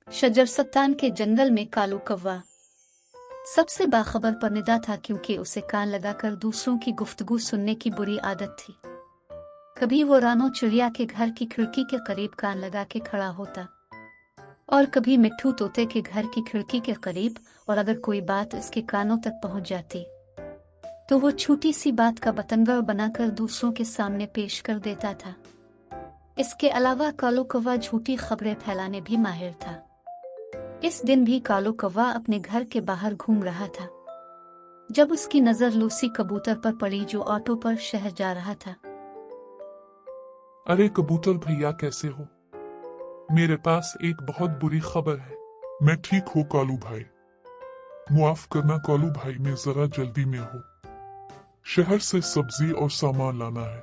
शजरस्तान के जंगल में कालू कौवा सबसे बाखबर परनिदा था, क्योंकि उसे कान लगाकर दूसरों की गुफ्तगू सुनने की बुरी आदत थी। कभी वो रानो चिड़िया के घर की खिड़की के करीब कान लगा के खड़ा होता और कभी मिट्ठू तोते के घर की खिड़की के करीब, और अगर कोई बात इसके कानों तक पहुंच जाती तो वो छोटी सी बात का बतंगड़ बनाकर दूसरों के सामने पेश कर देता था। इसके अलावा कालू कौवा झूठी खबरें फैलाने भी माहिर था। इस दिन भी कालू कौवा अपने घर के बाहर घूम रहा था जब उसकी नजर लूसी कबूतर पर पड़ी, जो ऑटो पर शहर जा रहा था। अरे कबूतर भैया, कैसे हो? मेरे पास एक बहुत बुरी खबर है। मैं ठीक हूँ कालू भाई। मुआफ करना कालू भाई, मैं जरा जल्दी में हूँ। शहर से सब्जी और सामान लाना है।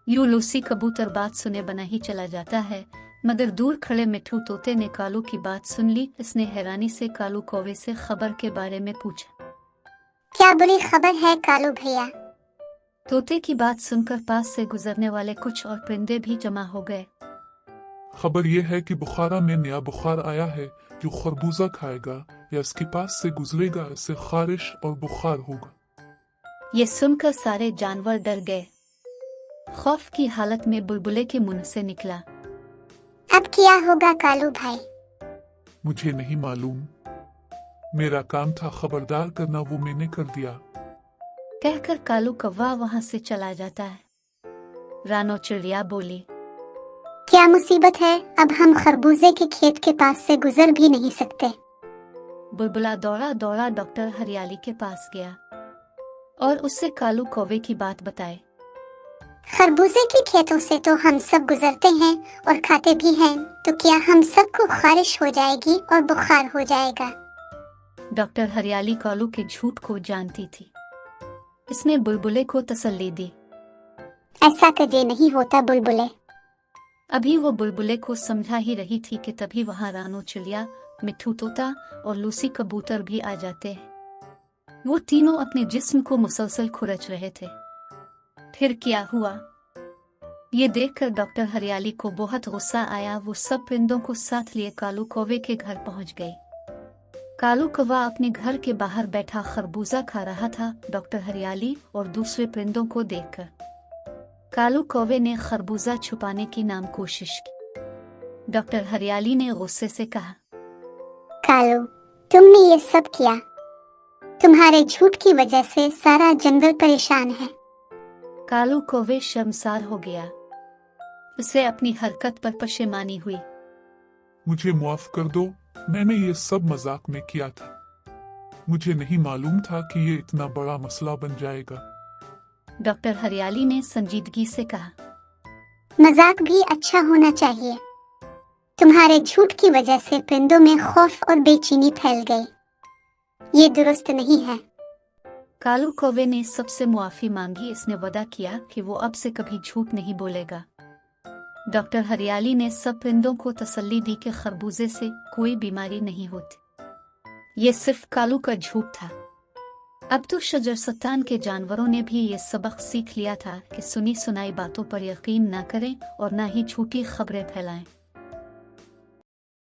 यूं लूसी कबूतर बात सुने बना ही चला जाता है, मगर दूर खड़े मिट्ठू तोते ने कालू की बात सुन ली। इसने हैरानी से कालू कौवे से खबर के बारे में पूछा। क्या बुरी खबर है कालू भैया? तोते की बात सुनकर पास से गुजरने वाले कुछ और परिंदे भी जमा हो गए। खबर यह है कि बुखारा में नया बुखार आया है। जो खरबूजा खाएगा या इसके पास से गुजरेगा, इससे खारिश और बुखार होगा। ये सुनकर सारे जानवर डर गए। खौफ की हालत में बुलबुले के मुंह से निकला, अब क्या होगा कालू भाई? मुझे नहीं मालूम। मेरा काम था खबरदार करना, वो मैंने कर दिया। कहकर कालू कौवा वहां से चला जाता है। रानो चिड़िया बोली, क्या मुसीबत है? अब हम खरबूजे के खेत के पास से गुजर भी नहीं सकते। बुलबुला दौड़ा दौड़ा डॉक्टर हरियाली के पास गया और उससे कालू कौवे की बात बताई। खरबूजे के खेतों से तो हम सब गुजरते हैं और खाते भी हैं, तो क्या हम सबको खारिश हो जाएगी और बुखार हो जाएगा? डॉक्टर हरियाली कालू के झूठ को जानती थी। इसने बुलबुले को तसल्ली दी। ऐसा कभी नहीं होता बुलबुले। अभी वो बुलबुले को समझा ही रही थी कि तभी वहां रानो चिड़िया, मिट्ठू तोता और लूसी कबूतर भी आ जाते हैं। वो तीनों अपने जिस्म को मुसलसल खुरच रहे थे। फिर क्या हुआ, ये देखकर डॉक्टर हरियाली को बहुत गुस्सा आया। वो सब परिंदों को साथ लिए कालू कौवे के घर पहुंच गई। कालू कौवा अपने घर के बाहर बैठा खरबूजा खा रहा था। डॉक्टर हरियाली और दूसरे परिंदों को देखकर कालू कौवे ने खरबूजा छुपाने की नाम कोशिश की। डॉक्टर हरियाली ने गुस्से से कहा, कालू, तुमने ये सब किया। तुम्हारे झूठ की वजह से सारा जंगल परेशान है। कालू कौवे शर्मसार हो गया। उसे अपनी हरकत पर पशेमानी हुई। मुझे माफ कर दो, मैंने ये सब मजाक में किया था। मुझे नहीं मालूम था कि ये इतना बड़ा मसला बन जाएगा। डॉक्टर हरियाली ने संजीदगी से कहा, मजाक भी अच्छा होना चाहिए। तुम्हारे झूठ की वजह से परिंदों में खौफ और बेचैनी फैल गई। ये दुरुस्त नहीं है। कालू कौवे ने सबसे मुआफी मांगी। इसने वादा किया कि वो अब से कभी झूठ नहीं बोलेगा। डॉक्टर हरियाली ने सब परिंदों को तसल्ली दी कि खरबूजे से कोई बीमारी नहीं होती। ये सिर्फ कालू का झूठ था। अब तो शजरस्तान के जानवरों ने भी ये सबक सीख लिया था कि सुनी सुनाई बातों पर यकीन न करें और न ही झूठी खबरें फैलाएं।